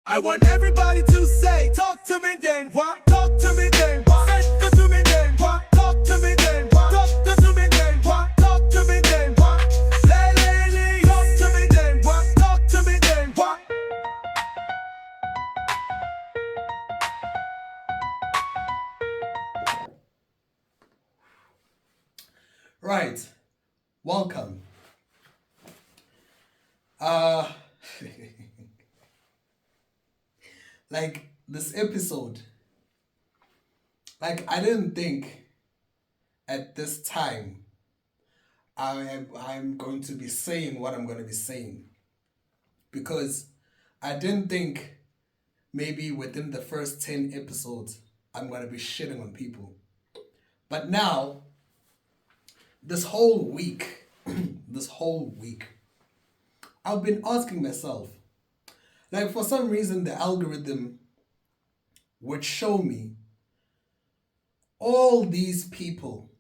I want everybody to say, talk to me then, what? Talk to me then, what? Say to me then, what? Talk to me then, what? Talk to me then, what? Talk to me then, what? Lay, talk to me then, what? Talk to me then, what? Right, welcome. Like this episode, I didn't think at this time I'm going to be saying what I'm going to be saying, because I didn't think maybe within the first 10 episodes I'm going to be shitting on people. But now, this whole week, I've been asking myself, like, for some reason the algorithm would show me all these people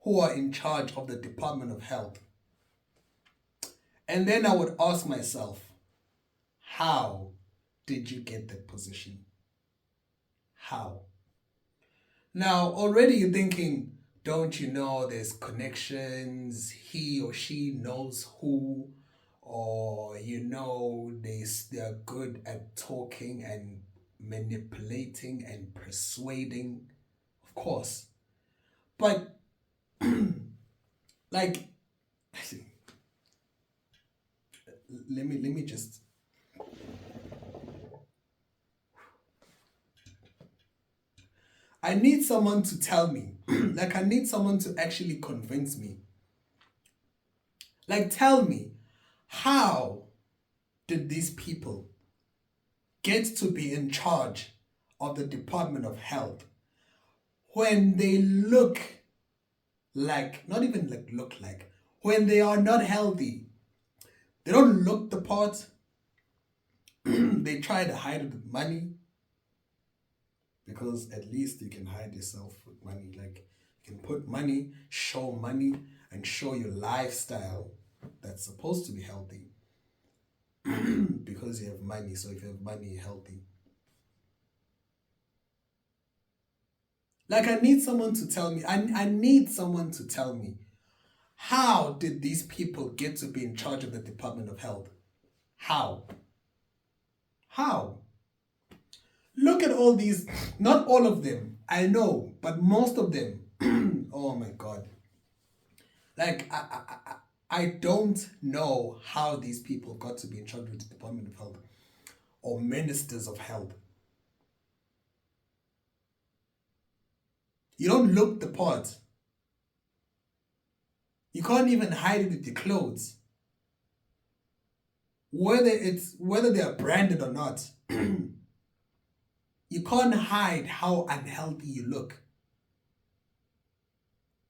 who are in charge of the Department of Health. And then I would ask myself, how did you get that position? How? Now, already you're thinking, don't you know there's connections, he or she knows who, or they're good at talking and manipulating and persuading, of course. But let me just I need someone to tell me. I need someone to actually convince me. Tell me, how did these people get to be in charge of the Department of Health when they look like, not even look like, when they are not healthy? They don't look the part. They try to hide it with money, because at least you can hide yourself with money. You can put money, show money, and show your lifestyle that's supposed to be healthy. Because you have money, so if you have money, you're healthy. I need someone to tell me, I need someone to tell me, how did these people get to be in charge of the Department of Health? How? Look at all these, not all of them, I know, but most of them. Oh my God. I don't know how these people got to be in charge of the Department of Health or ministers of health. You don't look the part. You can't even hide it with your clothes. Whether they are branded or not, you can't hide how unhealthy you look.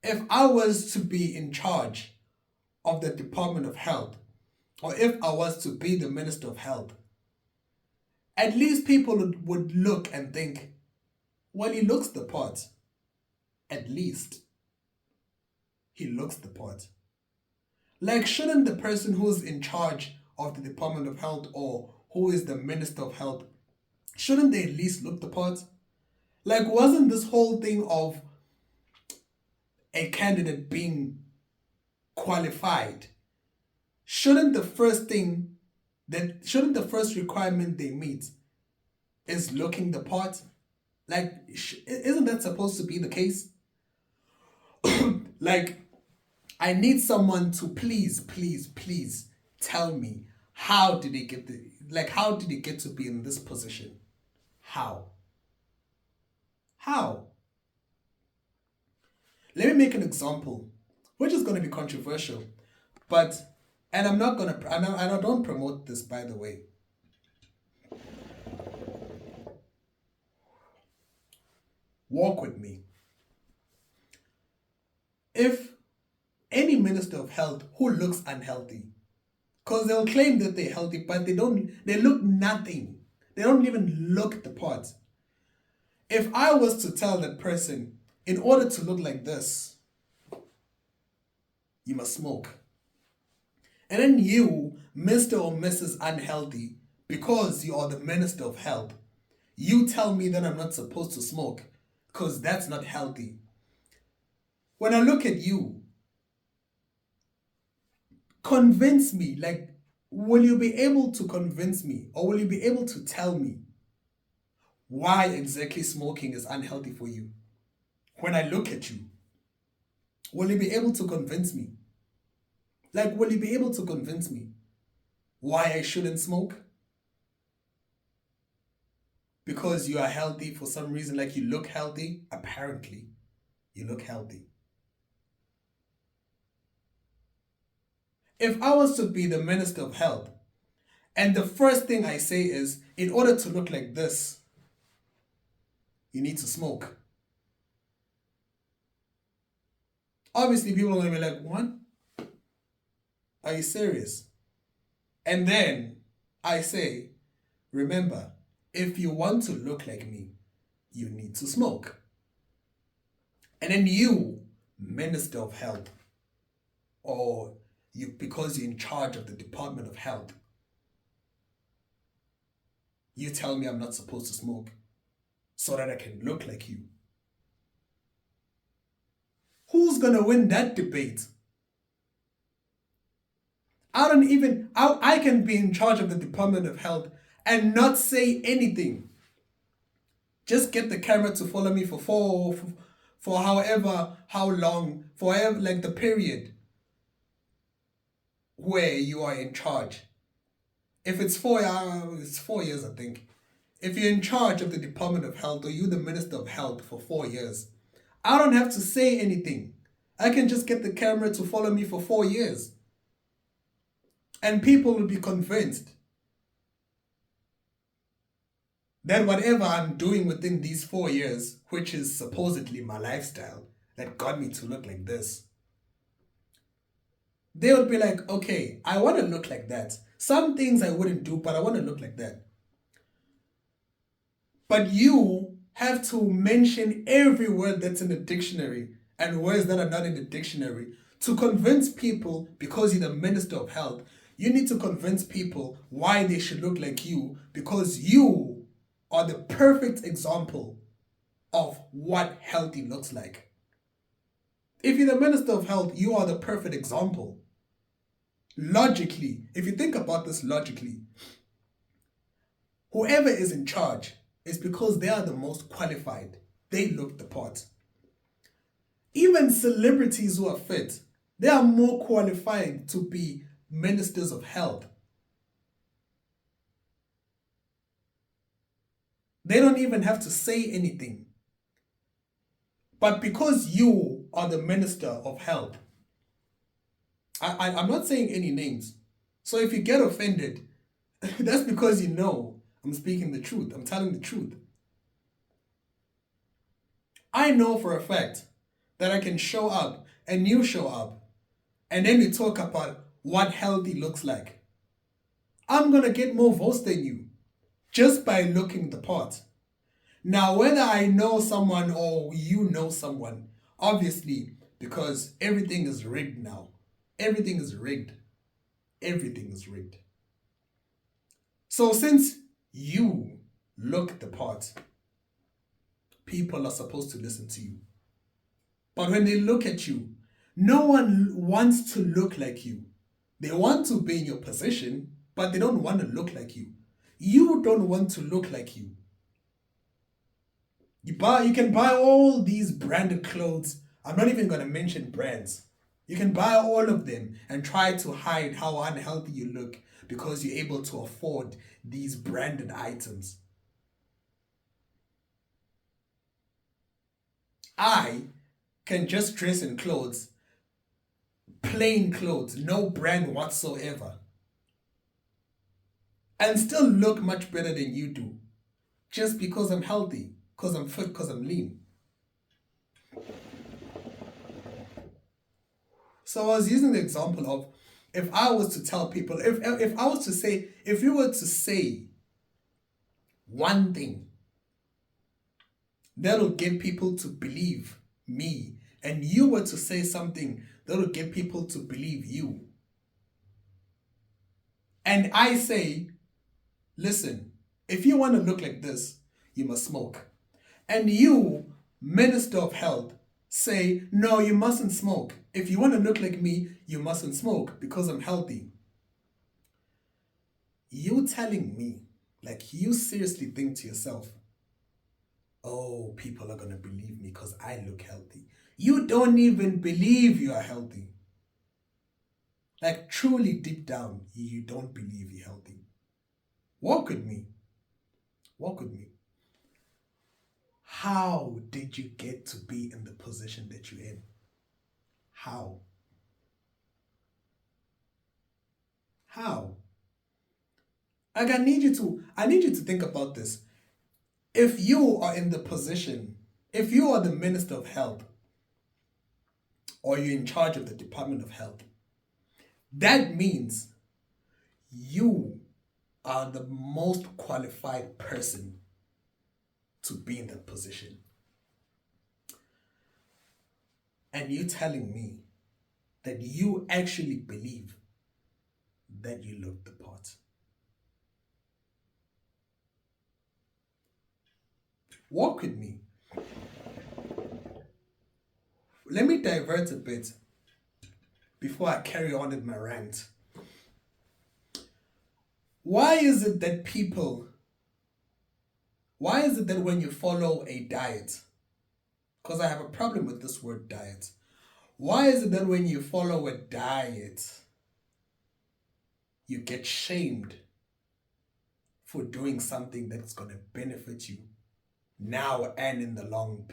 If I was to be in charge of the Department of Health, or if I was to be the Minister of Health, at least people would look and think, well, he looks the part. At least he looks the part. Shouldn't the person who's in charge of the Department of Health, or who is the Minister of Health, shouldn't they at least look the part? Wasn't this whole thing of a candidate being qualified, shouldn't the first requirement they meet is looking the part? Isn't that supposed to be the case? I need someone to please tell me, how did he get to be in this position? How? Let me make an example, which is going to be controversial, and I don't promote this, by the way. Walk with me. If any minister of health who looks unhealthy, because they'll claim that they're healthy, but they look nothing. They don't even look the part. If I was to tell that person, in order to look like this, you must smoke. And then you, Mr. or Mrs. Unhealthy, because you are the minister of health, you tell me that I'm not supposed to smoke because that's not healthy. When I look at you, convince me. Like, will you be able to convince me, or will you be able to tell me why exactly smoking is unhealthy for you? When I look at you, will you be able to convince me? Like, will you be able to convince me why I shouldn't smoke? Because you are healthy for some reason, like you look healthy. Apparently, you look healthy. If I was to be the Minister of Health, and the first thing I say is, in order to look like this, you need to smoke. Obviously, people are going to be like, what? Are you serious? And then I say, remember, if you want to look like me, you need to smoke. And then you, Minister of Health, or you, because you're in charge of the Department of Health, you tell me I'm not supposed to smoke so that I can look like you. Who's gonna win that debate? I can be in charge of the Department of Health and not say anything. Just get the camera to follow me for how long, forever, like the period where you are in charge. If it's 4 hours, it's 4 years, I think. If you're in charge of the Department of Health, or you're the Minister of Health for 4 years, I don't have to say anything. I can just get the camera to follow me for 4 years. And people will be convinced that whatever I'm doing within these 4 years, which is supposedly my lifestyle that got me to look like this, they would be like, okay, I want to look like that. Some things I wouldn't do, but I want to look like that. But you have to mention every word that's in the dictionary and words that are not in the dictionary to convince people, because you're the Minister of Health. You need to convince people why they should look like you, because you are the perfect example of what healthy looks like. If you're the Minister of Health, you are the perfect example. Logically, if you think about this logically, whoever is in charge is because they are the most qualified. They look the part. Even celebrities who are fit, they are more qualified to be ministers of health. They don't even have to say anything. But because you are the Minister of Health, I'm not saying any names. So if you get offended, that's because you know I'm speaking the truth. I'm telling the truth. I know for a fact that I can show up and you show up and then we talk about what healthy looks like. I'm going to get more votes than you just by looking the part. Now, whether I know someone or you know someone, obviously, because everything is rigged now. Everything is rigged. Everything is rigged. So since you look the part, people are supposed to listen to you. But when they look at you, no one wants to look like you. They want to be in your position, but they don't want to look like you. You don't want to look like you. You can buy all these branded clothes. I'm not even going to mention brands. You can buy all of them and try to hide how unhealthy you look because you're able to afford these branded items. I can just dress in clothes, plain clothes, no brand whatsoever, and still look much better than you do, just because I'm healthy, because I'm fit, because I'm lean. So I was using the example of, if I was to tell people, if I was to say, if you were to say one thing that'll get people to believe me, and you were to say something that'll get people to believe you, and I say, listen, if you want to look like this, you must smoke. And you, Minister of Health, say, no, you mustn't smoke. If you want to look like me, you mustn't smoke because I'm healthy. You telling me, like you seriously think to yourself, oh, people are going to believe me because I look healthy. You don't even believe you are healthy. Like truly deep down, you don't believe you're healthy. Walk with me. Walk with me. How did you get to be in the position that you're in? How? How? Like I need you to think about this. If you are in the position, if you are the Minister of Health, or you're in charge of the Department of Health, that means you are the most qualified person to be in that position. And you telling me that you actually believe that you look the part. Walk with me. Let me divert a bit before I carry on with my rant. Why is it that when you follow a diet, because I have a problem with this word diet, why is it that when you follow a diet, you get shamed for doing something that's going to benefit you now and in the long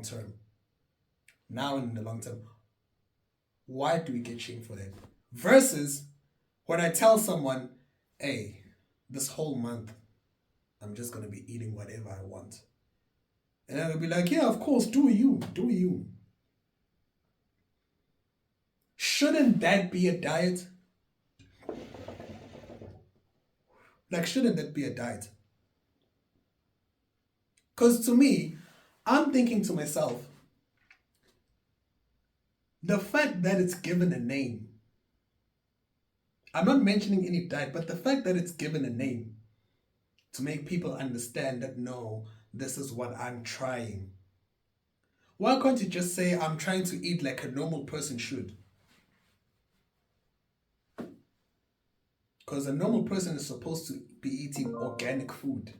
term? Now and in the long term. Why do we get shamed for that? Versus when I tell someone, hey, this whole month, I'm just going to be eating whatever I want. And I'll be like, yeah, of course, do you. Shouldn't that be a diet? Like, shouldn't that be a diet? Because to me, I'm thinking to myself, the fact that it's given a name, I'm not mentioning any diet, but the fact that it's given a name to make people understand that no, this is what I'm trying. Why can't you just say I'm trying to eat like a normal person should? Because a normal person is supposed to be eating organic food.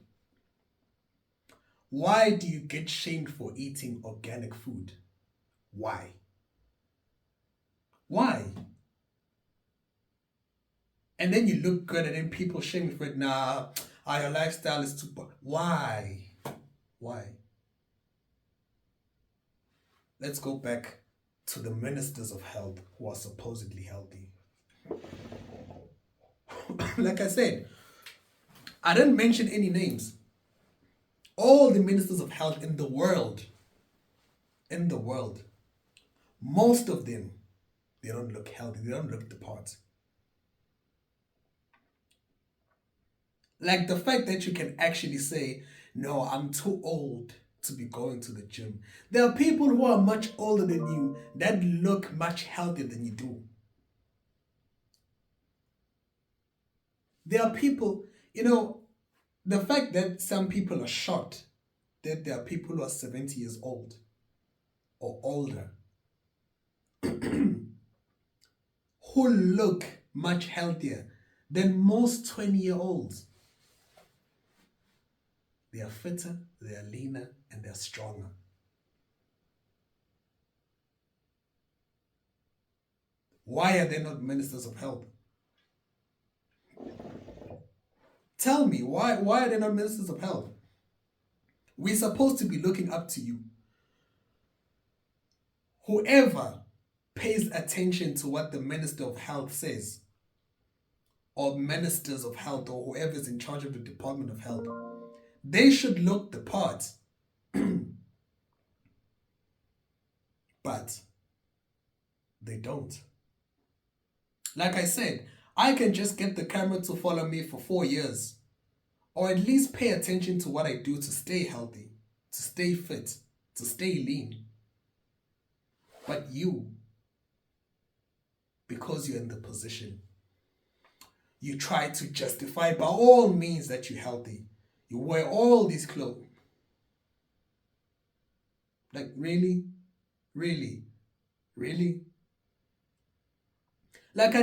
Why do you get shamed for eating organic food? Why? Why? And then you look good and then people shame you for it. Nah, your lifestyle is too... Why? Why? Let's go back to the ministers of health who are supposedly healthy. Like I said, I didn't mention any names. All the ministers of health in the world, most of them, they don't look healthy. They don't look the part. Like the fact that you can actually say, no, I'm too old to be going to the gym. There are people who are much older than you that look much healthier than you do. There are people, the fact that some people are shocked that there are people who are 70 years old or older who look much healthier than most 20-year-olds. They are fitter, they are leaner, and they are stronger. Why are they not ministers of health? Tell me, why are they not ministers of health? We're supposed to be looking up to you. Whoever pays attention to what the Minister of Health says, or ministers of health, or whoever's in charge of the Department of Health, they should look the part. But they don't. Like I said, I can just get the camera to follow me for 4 years, or at least pay attention to what I do to stay healthy, to stay fit, to stay lean. But you, because you're in the position, you try to justify by all means that you're healthy. You wear all these clothes. Like, really? Really? Really? Like,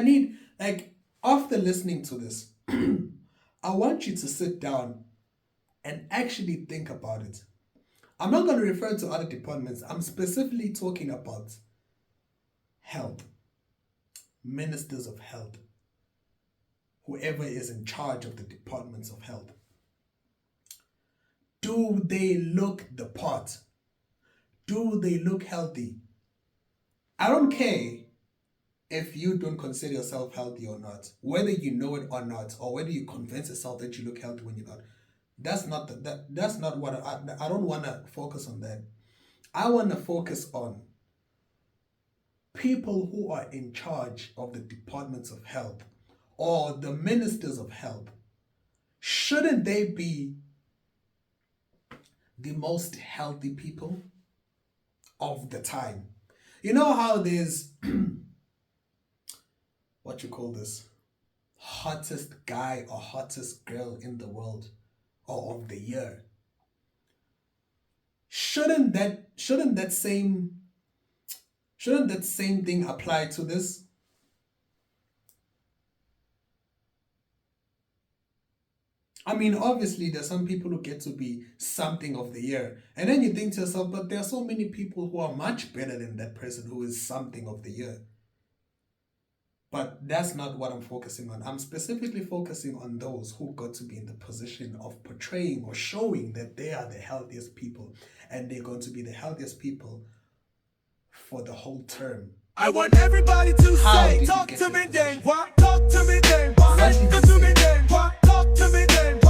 after listening to this, I want you to sit down and actually think about it. I'm not going to refer to other departments. I'm specifically talking about health, ministers of health, whoever is in charge of the departments of health. Do they look the part? Do they look healthy? I don't care if you don't consider yourself healthy or not, whether you know it or not, or whether you convince yourself that you look healthy when you're not. That's not what I don't want to focus on that. I want to focus on people who are in charge of the departments of health or the ministers of health. Shouldn't they be the most healthy people of the time? You know how there's what you call this, hottest guy or hottest girl in the world or of the year? Shouldn't that same thing apply to this? I mean, obviously, there's some people who get to be something of the year. And then you think to yourself, but there are so many people who are much better than that person who is something of the year. But that's not what I'm focusing on. I'm specifically focusing on those who got to be in the position of portraying or showing that they are the healthiest people. And they're going to be the healthiest people for the whole term. I want everybody to say, talk to me then, what? Talk to me then, what? Talk to me then, what? Talk to me then, what?